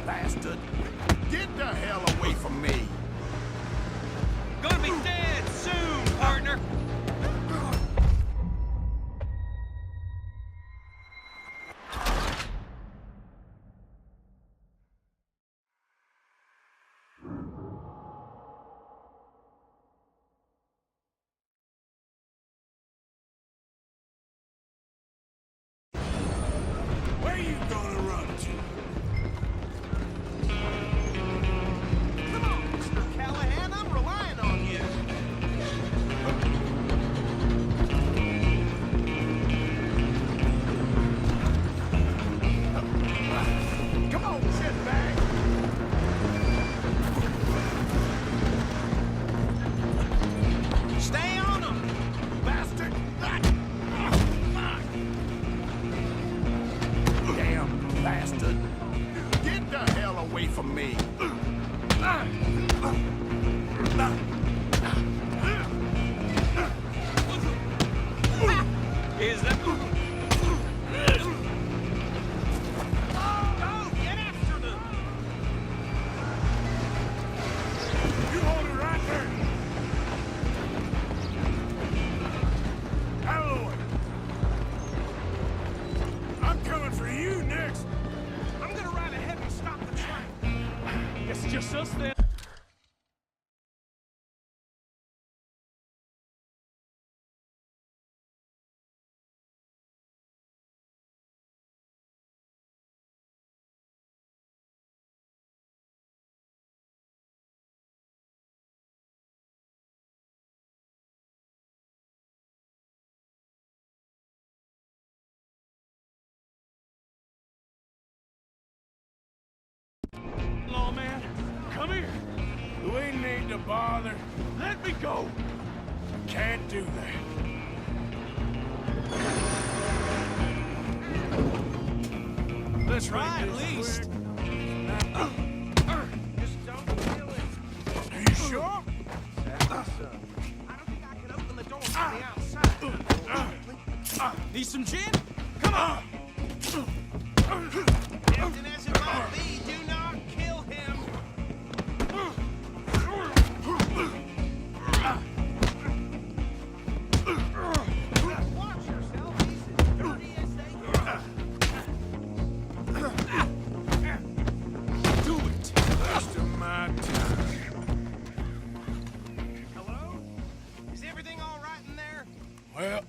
bastard! Get the hell away from me! Gonna be dead soon, partner! Where you gonna run to? Come on, Mr. Callahan, I'm relying on you. Come on, shitbag! Stay on him! Bastard! Damn bastard! Get the hell away from me! Is that... Go! Get after them! You hold it right there! Out of the way! I'm coming for you next! I'm gonna ride ahead and stop the train. Guess it's just us then. Lawman, come here. We need to bother. Let me go. Can't do that. Let's Try ride at least. Just don't kill it. Are you sure? I don't think I can open the door from the outside. Need some gin? Come on! Tempting as it might be, do not kill him! Watch yourself, he's as dirty as they get. Do it! Waste of my time. Hello? Is everything all right in there? Well,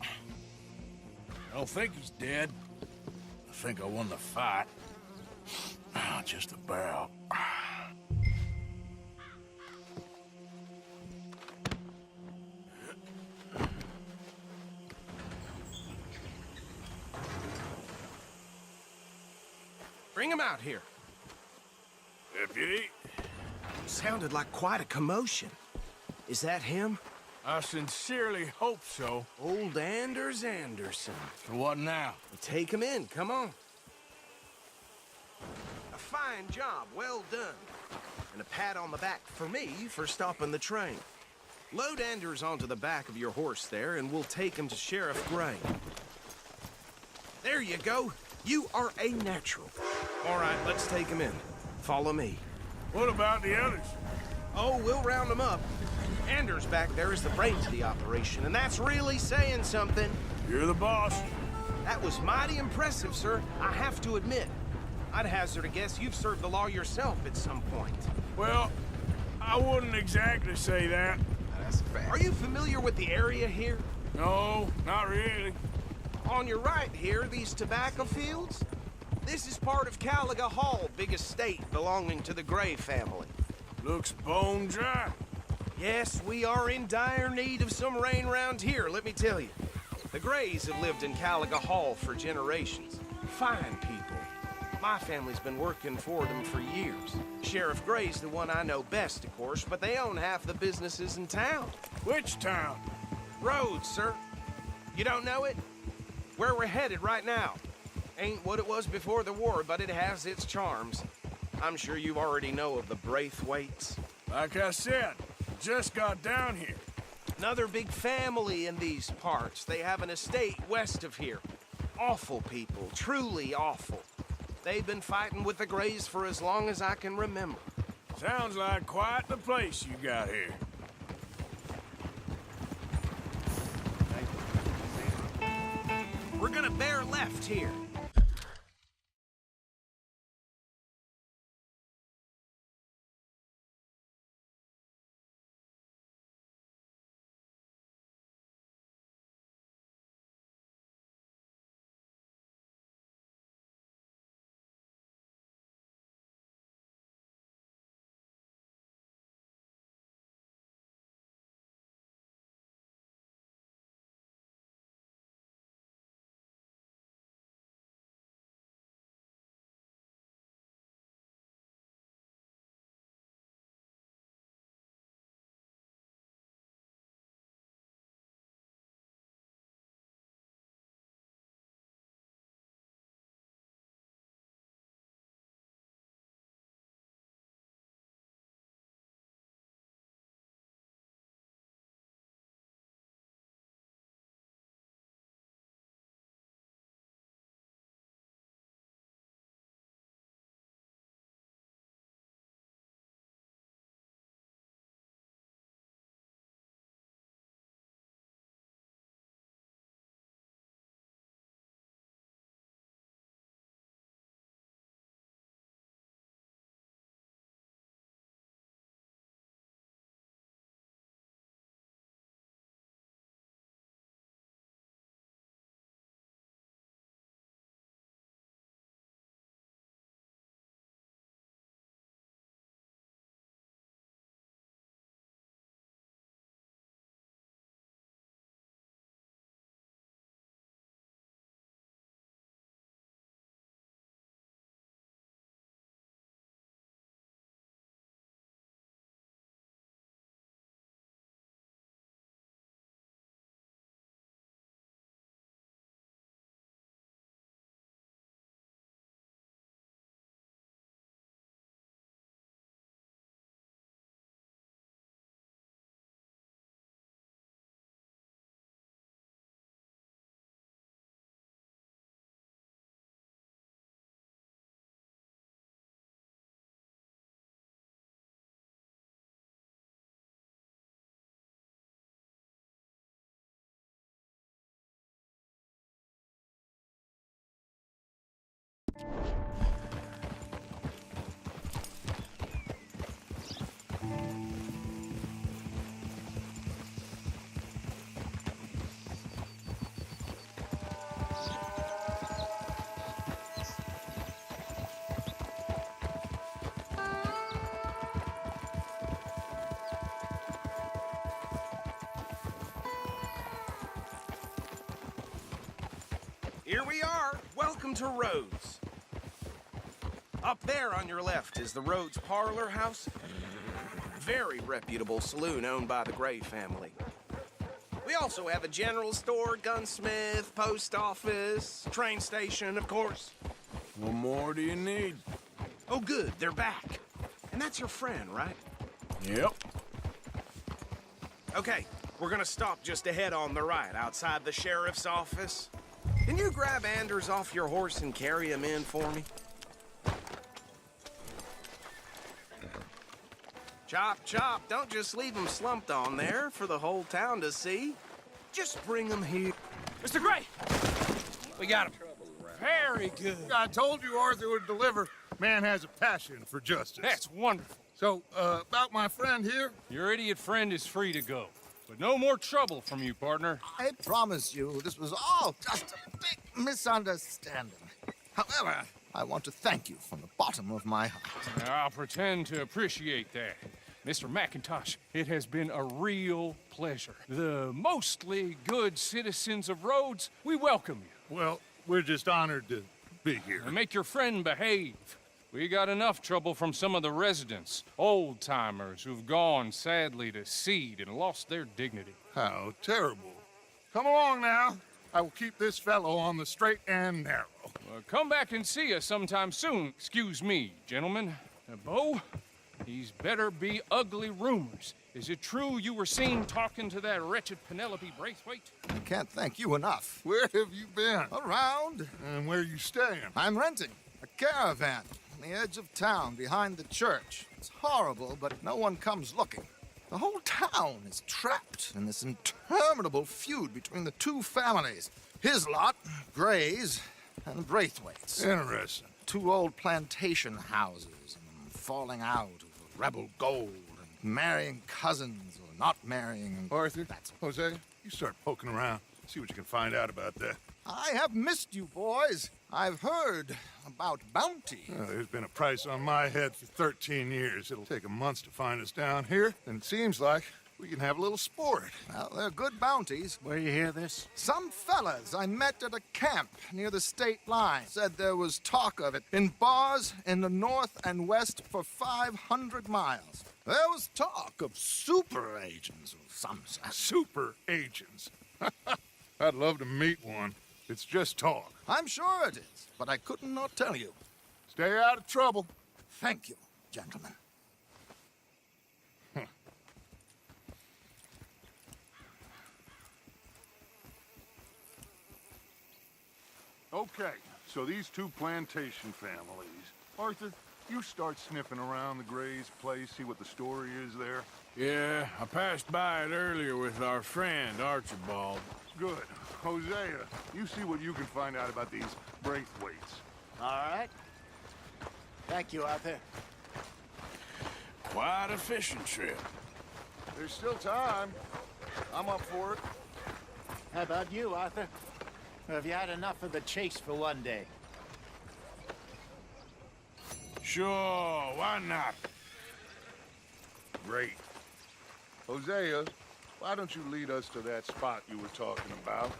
I don't think he's dead. I think I won the fight. Just about. Bring him out here. Deputy, Sounded like quite a commotion. Is that him? I sincerely hope so. Old Anders Anderson. For what now? Take him in, come on. A fine job, well done. And a pat on the back for me for stopping the train. Load Anders onto the back of your horse there, and we'll take him to Sheriff Gray. There you go. You are a natural. All right, let's take him in. Follow me. What about the others? Oh, we'll round them up. Anders back there is the brains of the operation, and that's really saying something. You're the boss. That was mighty impressive, sir. I have to admit. I'd hazard a guess you've served the law yourself at some point. Well, I wouldn't exactly say that. That's a fact. Are you familiar with the area here? No, not really. On your right here, these tobacco fields? This is part of Caliga Hall, big estate belonging to the Gray family. Looks bone dry. Yes, we are in dire need of some rain round here, let me tell you. The Grays have lived in Caliga Hall for generations. Fine people. My family's been working for them for years. Sheriff Gray's the one I know best, of course, but they own half the businesses in town. Which town? Rhodes, sir. You don't know it? Where we're headed right now. Ain't what it was before the war, but it has its charms. I'm sure you already know of the Braithwaites. Like I said, just got down here. Another big family in these parts. They have an estate west of here. Awful people, truly awful. They've been fighting with the Greys for as long as I can remember. Sounds like quite the place you got here. We're gonna bear left here. Here we are. Welcome to Rhodes. Up there on your left is the Rhodes Parlor House. Very reputable saloon owned by the Gray family. We also have a general store, gunsmith, post office, train station, of course. What more do you need? Oh, good. They're back. And that's your friend, right? Yep. Okay, we're gonna stop just ahead on the right, outside the sheriff's office. Can you grab Anders off your horse and carry him in for me? Chop, chop. Don't just leave him slumped on there for the whole town to see. Just bring him here. Mr. Gray! We got him. Very good. I told you Arthur would deliver. Man has a passion for justice. That's wonderful. So, about my friend here? Your idiot friend is free to go. But no more trouble from you, partner. I promise you, this was all just a big misunderstanding. However, I want to thank you from the bottom of my heart. I'll pretend to appreciate that. Mr. McIntosh, it has been a real pleasure. The mostly good citizens of Rhodes, we welcome you. Well, we're just honored to be here. And make your friend behave. We got enough trouble from some of the residents, old-timers who've gone, sadly, to seed and lost their dignity. How terrible. Come along now. I will keep this fellow on the straight and narrow. Come back and see us sometime soon. Excuse me, gentlemen. Bo, these better be ugly rumors. Is it true you were seen talking to that wretched Penelope Braithwaite? I can't thank you enough. Where have you been? Around. And where you staying? I'm renting a caravan on the edge of town behind the church. It's horrible, but no one comes looking. The whole town is trapped in this interminable feud between the two families. His lot, Gray's, and Braithwaite's. Interesting. Two old plantation houses, and falling out over rebel gold, and marrying cousins or not marrying. And Arthur, Hosea, you start poking around. See what you can find out about that. I have missed you, boys. I've heard about bounty. There's been a price on my head for 13 years. It'll take 'em months to find us down here, and it seems like we can have a little sport. Well, they're good bounties. Where you hear this? Some fellas I met at a camp near the state line said there was talk of it in bars in the north and west for 500 miles. There was talk of super agents or some such. Super agents. I'd love to meet one. It's just talk. I'm sure it is, but I couldn't not tell you. Stay out of trouble. Thank you, gentlemen. Okay, so these two plantation families. Arthur, you start sniffing around the Gray's place, see what the story is there. Yeah, I passed by it earlier with our friend, Archibald. Good. Hosea, you see what you can find out about these Braithwaites. All right. Thank you, Arthur. Quite a fishing trip. There's still time. I'm up for it. How about you, Arthur? Or have you had enough of the chase for one day? Sure, why not? Great. Hosea, why don't you lead us to that spot you were talking about?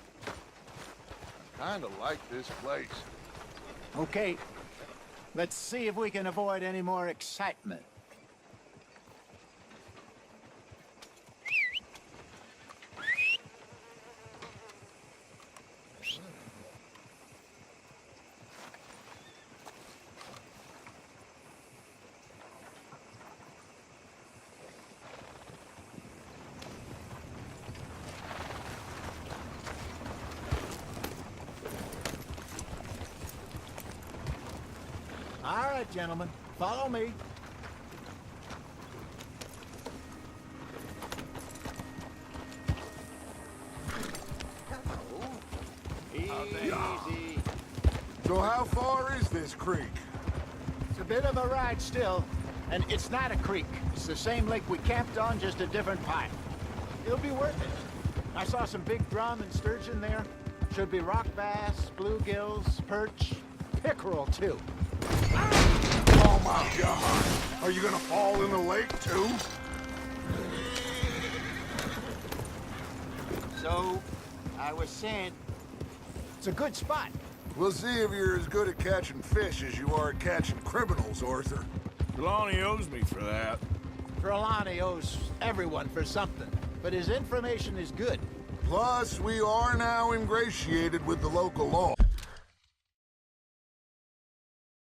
I kinda like this place. Okay. Let's see if we can avoid any more excitement. All right, gentlemen, follow me. Easy. So how far is this creek? It's a bit of a ride still, and it's not a creek. It's the same lake we camped on, just a different pipe. It'll be worth it. I saw some big drum and sturgeon there. Should be rock bass, bluegills, perch, pickerel too. Oh my God! Are you gonna fall in the lake too? So, I was saying, it's a good spot. We'll see if you're as good at catching fish as you are at catching criminals, Arthur. Trelawney owes me for that. Trelawney owes everyone for something, but his information is good. Plus, we are now ingratiated with the local law.